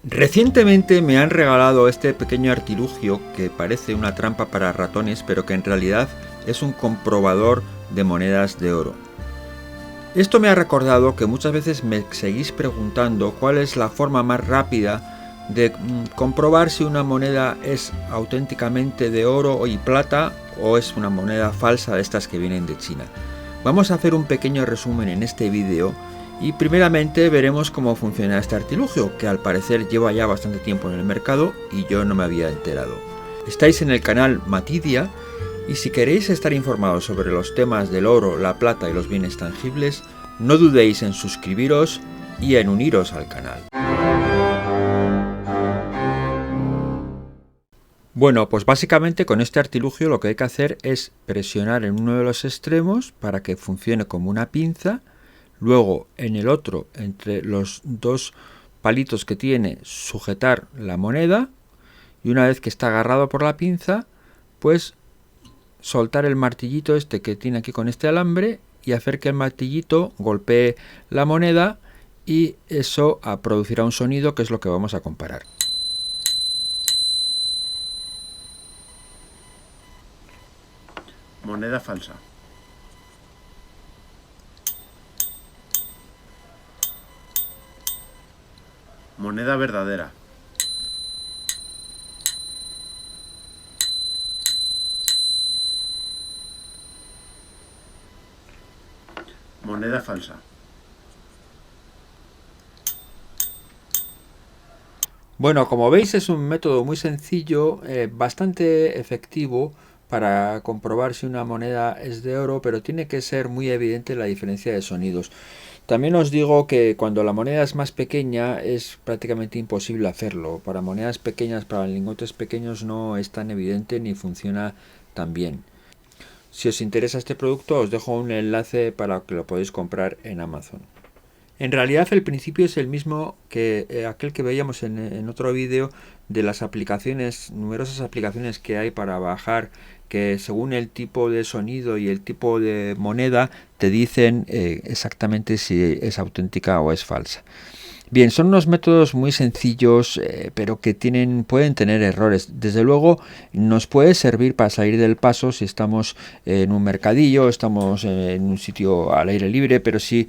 Recientemente me han regalado este pequeño artilugio que parece una trampa para ratones, pero que en realidad es un comprobador de monedas de oro. Esto me ha recordado que muchas veces me seguís preguntando cuál es la forma más rápida de comprobar si una moneda es auténticamente de oro y plata o es una moneda falsa de estas que vienen de China. Vamos a hacer un pequeño resumen en este vídeo. Y primeramente veremos cómo funciona este artilugio, que al parecer lleva ya bastante tiempo en el mercado y yo no me había enterado. Estáis en el canal Matidia y si queréis estar informados sobre los temas del oro, la plata y los bienes tangibles, no dudéis en suscribiros y en uniros al canal. Bueno, pues básicamente con este artilugio lo que hay que hacer es presionar en uno de los extremos para que funcione como una pinza. Luego en el otro, entre los dos palitos que tiene, sujetar la moneda y una vez que está agarrado por la pinza, pues soltar el martillito este que tiene aquí con este alambre y hacer que el martillito golpee la moneda y eso producirá un sonido que es lo que vamos a comparar. Moneda falsa. Moneda verdadera. Moneda falsa. Bueno, como veis es un método muy sencillo, bastante efectivo para comprobar si una moneda es de oro, pero tiene que ser muy evidente la diferencia de sonidos. También os digo que cuando la moneda es más pequeña es prácticamente imposible hacerlo. Para monedas pequeñas, para lingotes pequeños no es tan evidente ni funciona tan bien. Si os interesa este producto os dejo un enlace para que lo podáis comprar en Amazon. En realidad el principio es el mismo que aquel que veíamos en otro vídeo de las aplicaciones, numerosas aplicaciones que hay para bajar, que según el tipo de sonido y el tipo de moneda te dicen exactamente si es auténtica o es falsa. Bien, son unos métodos muy sencillos, pero que pueden tener errores. Desde luego, nos puede servir para salir del paso si estamos en un mercadillo, estamos en un sitio al aire libre, pero si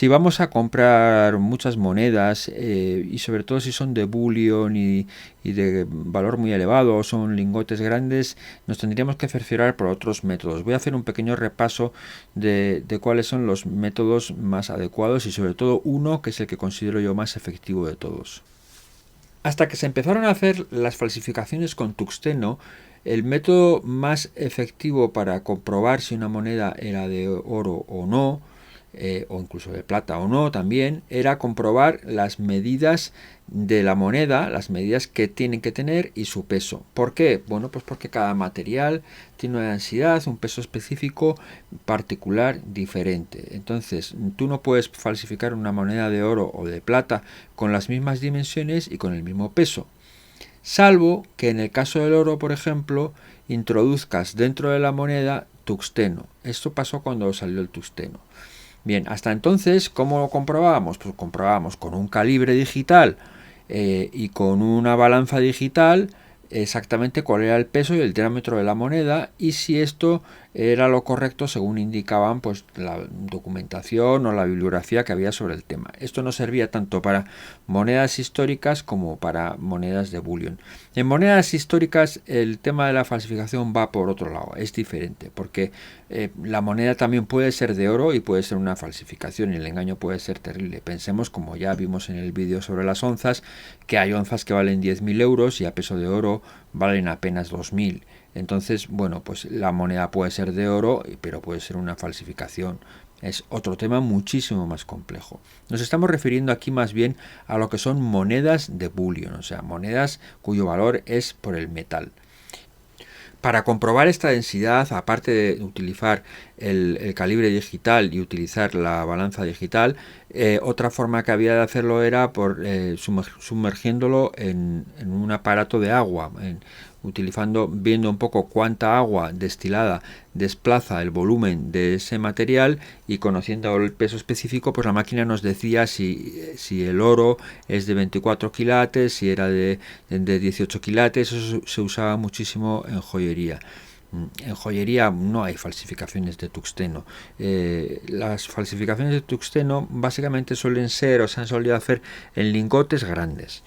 vamos a comprar muchas monedas y sobre todo si son de bullion y de valor muy elevado o son lingotes grandes, nos tendríamos que cerciorar por otros métodos. Voy a hacer un pequeño repaso de cuáles son los métodos más adecuados y sobre todo uno que es el que considero yo más efectivo de todos. Hasta que se empezaron a hacer las falsificaciones con tungsteno, el método más efectivo para comprobar si una moneda era de oro o no, o incluso de plata o no también, era comprobar las medidas de la moneda, las medidas que tienen que tener y su peso. ¿Por qué? Bueno, pues porque cada material tiene una densidad, un peso específico particular diferente. Entonces, tú no puedes falsificar una moneda de oro o de plata con las mismas dimensiones y con el mismo peso. Salvo que en el caso del oro, por ejemplo, introduzcas dentro de la moneda tungsteno. Esto pasó cuando salió el tungsteno. Bien, hasta entonces, ¿cómo lo comprobábamos? Pues comprobábamos con un calibre digital y con una balanza digital exactamente cuál era el peso y el diámetro de la moneda y si esto era lo correcto según indicaban pues la documentación o la bibliografía que había sobre el tema. Esto no servía tanto para monedas históricas como para monedas de bullion. En monedas históricas el tema de la falsificación va por otro lado, es diferente porque la moneda también puede ser de oro y puede ser una falsificación y el engaño puede ser terrible. Pensemos, como ya vimos en el vídeo sobre las onzas, que hay onzas que valen 10.000 euros y a peso de oro valen apenas 2.000. Entonces, bueno, pues la moneda puede ser de oro, pero puede ser una falsificación. Es otro tema muchísimo más complejo. Nos estamos refiriendo aquí más bien a lo que son monedas de bullion, o sea, monedas cuyo valor es por el metal. Para comprobar esta densidad, aparte de utilizar el calibre digital y utilizar la balanza digital, otra forma que había de hacerlo era por sumergiéndolo en un aparato de agua, en viendo un poco cuánta agua destilada desplaza el volumen de ese material, y conociendo el peso específico, pues la máquina nos decía si el oro es de 24 quilates, si era de 18 quilates. Eso se usaba muchísimo en joyería. En joyería no hay falsificaciones de tuxteno. Las falsificaciones de tuxteno básicamente suelen ser, o se han solido hacer en lingotes grandes.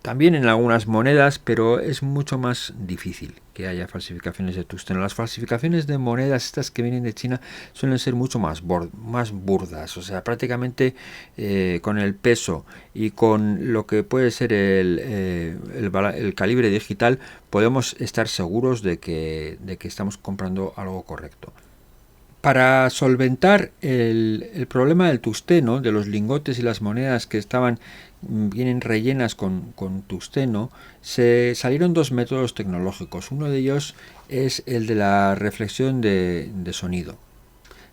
También en algunas monedas, pero es mucho más difícil que haya falsificaciones de tuxteno. Las falsificaciones de monedas, estas que vienen de China, suelen ser mucho más burdas. O sea, prácticamente con el peso y con lo que puede ser el calibre digital, podemos estar seguros de que estamos comprando algo correcto. Para solventar el problema del tuxteno, de los lingotes y las monedas que vienen rellenas con tuxteno, se salieron dos métodos tecnológicos. Uno de ellos es el de la reflexión de sonido.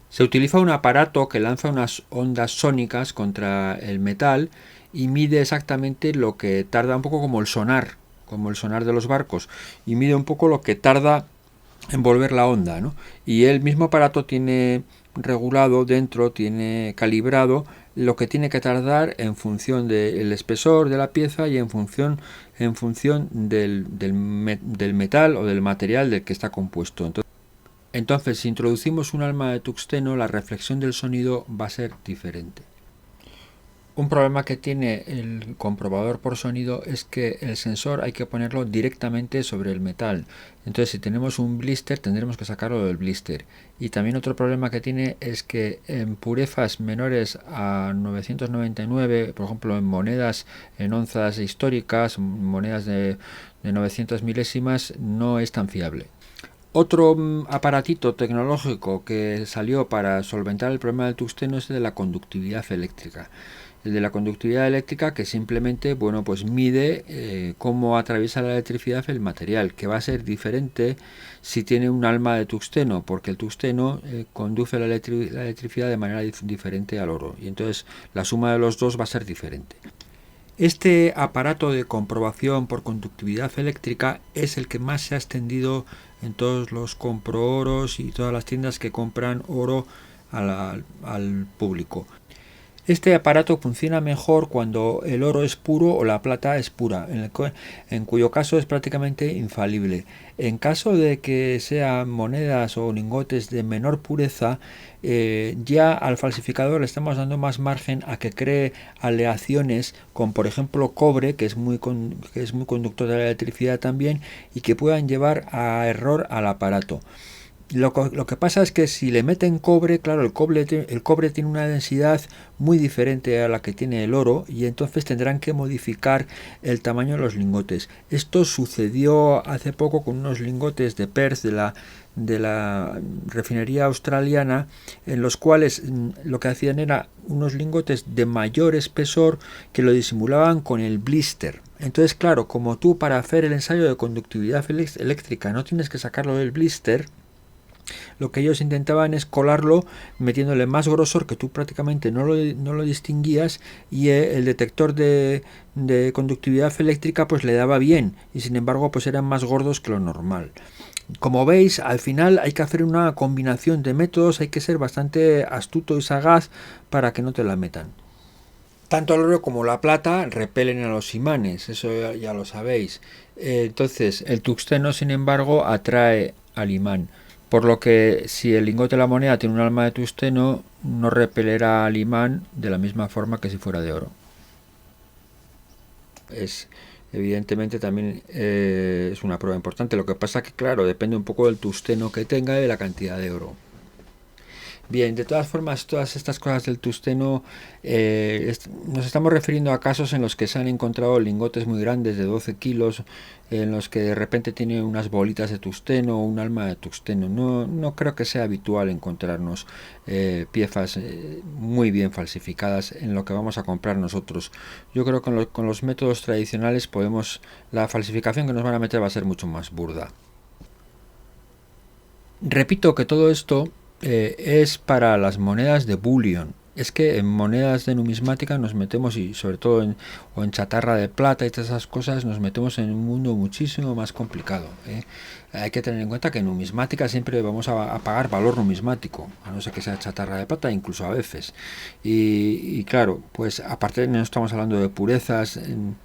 Se utiliza un aparato que lanza unas ondas sónicas contra el metal y mide exactamente lo que tarda, un poco como el sonar de los barcos, y mide un poco lo que tarda en volver la onda, ¿no? Y el mismo aparato tiene regulado dentro, tiene calibrado lo que tiene que tardar en función del espesor de la pieza y en función del metal o del material del que está compuesto. Entonces, si introducimos un alma de tuxteno, la reflexión del sonido va a ser diferente. Un problema que tiene el comprobador por sonido es que el sensor hay que ponerlo directamente sobre el metal. Entonces, si tenemos un blister, tendremos que sacarlo del blister. Y también otro problema que tiene es que en purezas menores a 999, por ejemplo en monedas, en onzas históricas, monedas de 900 milésimas, no es tan fiable. Otro aparatito tecnológico que salió para solventar el problema del tuxteno es el de la conductividad eléctrica. El de la conductividad eléctrica, que simplemente pues mide cómo atraviesa la electricidad el material, que va a ser diferente si tiene un alma de tuxteno, porque el tuxteno conduce la electricidad de manera diferente al oro, y entonces la suma de los dos va a ser diferente. Este aparato de comprobación por conductividad eléctrica es el que más se ha extendido en todos los comprooros y todas las tiendas que compran oro al público. Este aparato funciona mejor cuando el oro es puro o la plata es pura, en cuyo caso es prácticamente infalible. En caso de que sean monedas o lingotes de menor pureza, ya al falsificador le estamos dando más margen a que cree aleaciones con, por ejemplo, cobre, que es muy conductor de la electricidad también, y que puedan llevar a error al aparato. Lo que pasa es que si le meten cobre, claro, el cobre tiene una densidad muy diferente a la que tiene el oro, y entonces tendrán que modificar el tamaño de los lingotes. Esto sucedió hace poco con unos lingotes de Perth de la refinería australiana, en los cuales lo que hacían era unos lingotes de mayor espesor que lo disimulaban con el blister. Entonces, claro, como tú para hacer el ensayo de conductividad eléctrica no tienes que sacarlo del blister, lo que ellos intentaban es colarlo metiéndole más grosor, que tú prácticamente no lo distinguías, y el detector de conductividad eléctrica pues le daba bien, y sin embargo pues eran más gordos que lo normal. Como veis, al final hay que hacer una combinación de métodos, hay que ser bastante astuto y sagaz para que no te la metan. Tanto el oro como la plata repelen a los imanes, eso ya lo sabéis. Entonces el tuxteno, sin embargo, atrae al imán. Por lo que si el lingote de la moneda tiene un alma de tuxteno, no repelerá al imán de la misma forma que si fuera de oro. Evidentemente también es una prueba importante. Lo que pasa que, claro, depende un poco del tuxteno que tenga y de la cantidad de oro. Bien, de todas formas, todas estas cosas del tuxteno, nos estamos refiriendo a casos en los que se han encontrado lingotes muy grandes de 12 kilos, en los que de repente tiene unas bolitas de tuxteno o un alma de tuxteno. No creo que sea habitual encontrarnos piezas muy bien falsificadas en lo que vamos a comprar nosotros. Yo creo que con los métodos tradicionales la falsificación que nos van a meter va a ser mucho más burda. Repito que todo esto es para las monedas de bullion. es que en monedas de numismática nos metemos, y sobre todo o en chatarra de plata y todas esas cosas, nos metemos en un mundo muchísimo más complicado, ¿eh? Hay que tener en cuenta que en numismática siempre vamos a pagar valor numismático, a no ser que sea chatarra de plata, incluso a veces. Y claro, pues aparte no estamos hablando de purezas,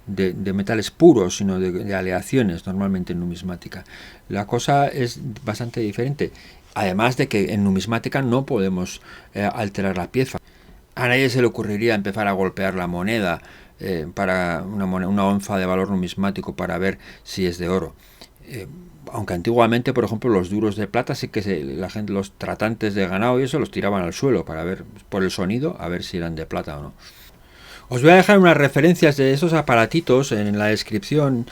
de metales puros, sino de aleaciones normalmente en numismática. La cosa es bastante diferente. Además de que en numismática no podemos alterar la pieza. A nadie se le ocurriría empezar a golpear la moneda para una onza de valor numismático para ver si es de oro. Aunque antiguamente, por ejemplo, los duros de plata sí que la gente, los tratantes de ganado y eso los tiraban al suelo para ver por el sonido a ver si eran de plata o no. Os voy a dejar unas referencias de esos aparatitos en la descripción,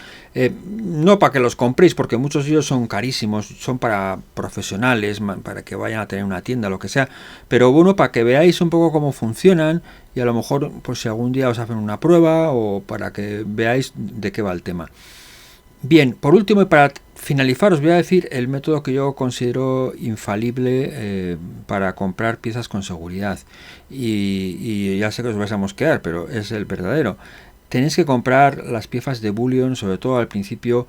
no para que los compréis, porque muchos de ellos son carísimos, son para profesionales, para que vayan a tener una tienda, lo que sea, pero bueno, para que veáis un poco cómo funcionan y a lo mejor, pues si algún día os hacen una prueba o para que veáis de qué va el tema. Bien, por último y para finalizar os voy a decir el método que yo considero infalible para comprar piezas con seguridad y ya sé que os vais a mosquear, pero es el verdadero. Tenéis que comprar las piezas de bullion, sobre todo al principio,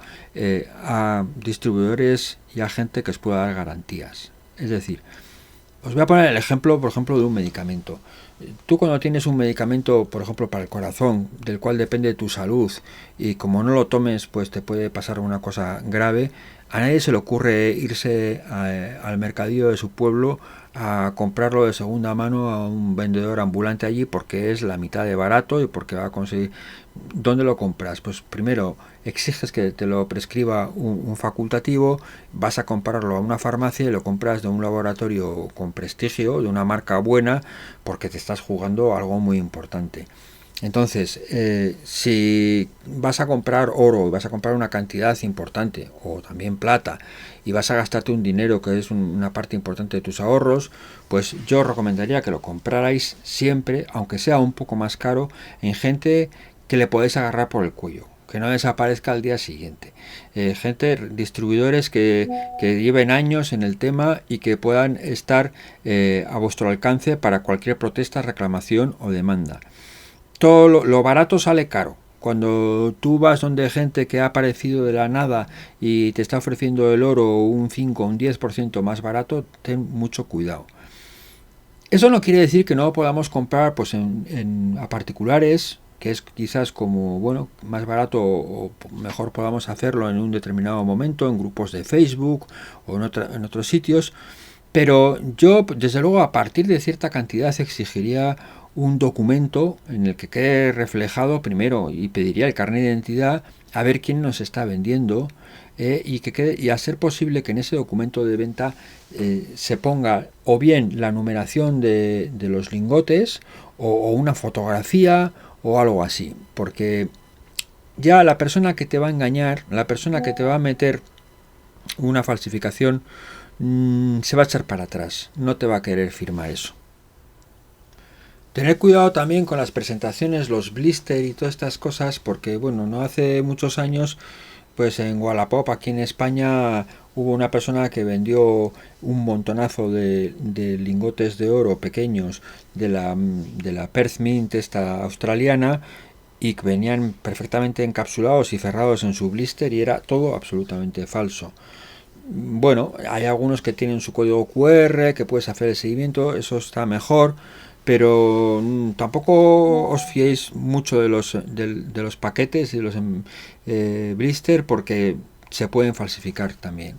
a distribuidores y a gente que os pueda dar garantías. Es decir, os voy a poner el ejemplo, por ejemplo, de un medicamento. Tú cuando tienes un medicamento, por ejemplo, para el corazón, del cual depende tu salud, y como no lo tomes, pues te puede pasar una cosa grave, a nadie se le ocurre irse al mercadillo de su pueblo a comprarlo de segunda mano a un vendedor ambulante allí porque es la mitad de barato y porque va a conseguir... ¿Dónde lo compras? Pues primero exiges que te lo prescriba un facultativo, vas a comprarlo a una farmacia y lo compras de un laboratorio con prestigio, de una marca buena, porque te estás jugando algo muy importante. Entonces, si vas a comprar oro y vas a comprar una cantidad importante, o también plata, y vas a gastarte un dinero que es una parte importante de tus ahorros, pues yo recomendaría que lo comprarais siempre, aunque sea un poco más caro, en gente que le podéis agarrar por el cuello, que no desaparezca al día siguiente. Distribuidores que lleven años en el tema y que puedan estar a vuestro alcance para cualquier protesta, reclamación o demanda. Todo lo barato sale caro. Cuando tú vas donde gente que ha aparecido de la nada y te está ofreciendo el oro un 5 o un 10% más barato, ten mucho cuidado. Eso no quiere decir que no podamos comprar pues a particulares, que es quizás como bueno más barato o mejor podamos hacerlo en un determinado momento, en grupos de Facebook o en otros sitios. Pero yo, desde luego, a partir de cierta cantidad exigiría un documento en el que quede reflejado primero y pediría el carnet de identidad a ver quién nos está vendiendo y a ser posible que en ese documento de venta se ponga o bien la numeración de los lingotes o una fotografía o algo así, porque ya la persona que te va a engañar, la persona que te va a meter una falsificación, se va a echar para atrás, no te va a querer firmar eso. Tener cuidado también con las presentaciones, los blister y todas estas cosas, porque bueno, no hace muchos años, pues en Wallapop, aquí en España, hubo una persona que vendió un montonazo de lingotes de oro pequeños de la Perth Mint esta australiana, y que venían perfectamente encapsulados y cerrados en su blister y era todo absolutamente falso. Bueno, hay algunos que tienen su código QR, que puedes hacer el seguimiento, eso está mejor, pero tampoco os fiéis mucho de los paquetes y de los blister porque se pueden falsificar también.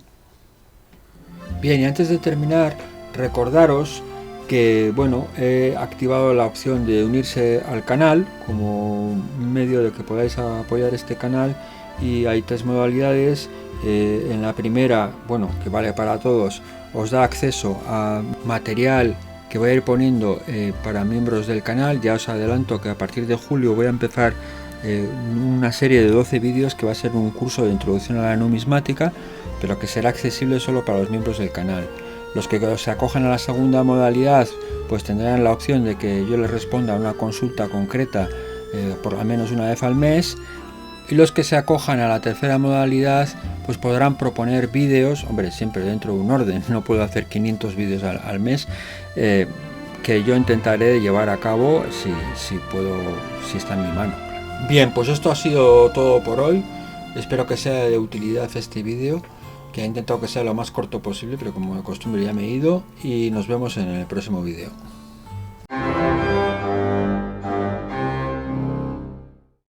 Bien, y antes de terminar, recordaros que bueno, he activado la opción de unirse al canal como medio de que podáis apoyar este canal, y hay 3 modalidades. En la primera, bueno, que vale para todos, os da acceso a material que voy a ir poniendo para miembros del canal. Ya os adelanto que a partir de julio voy a empezar una serie de 12 vídeos que va a ser un curso de introducción a la numismática, pero que será accesible solo para los miembros del canal. Los que se acojan a la segunda modalidad pues tendrán la opción de que yo les responda a una consulta concreta por al menos una vez al mes, y los que se acojan a la tercera modalidad pues podrán proponer vídeos, hombre, siempre dentro de un orden, no puedo hacer 500 vídeos al mes, que yo intentaré llevar a cabo si puedo, si está en mi mano. Bien, pues esto ha sido todo por hoy. Espero que sea de utilidad este vídeo, que he intentado que sea lo más corto posible, pero como de costumbre ya me he ido, y nos vemos en el próximo vídeo.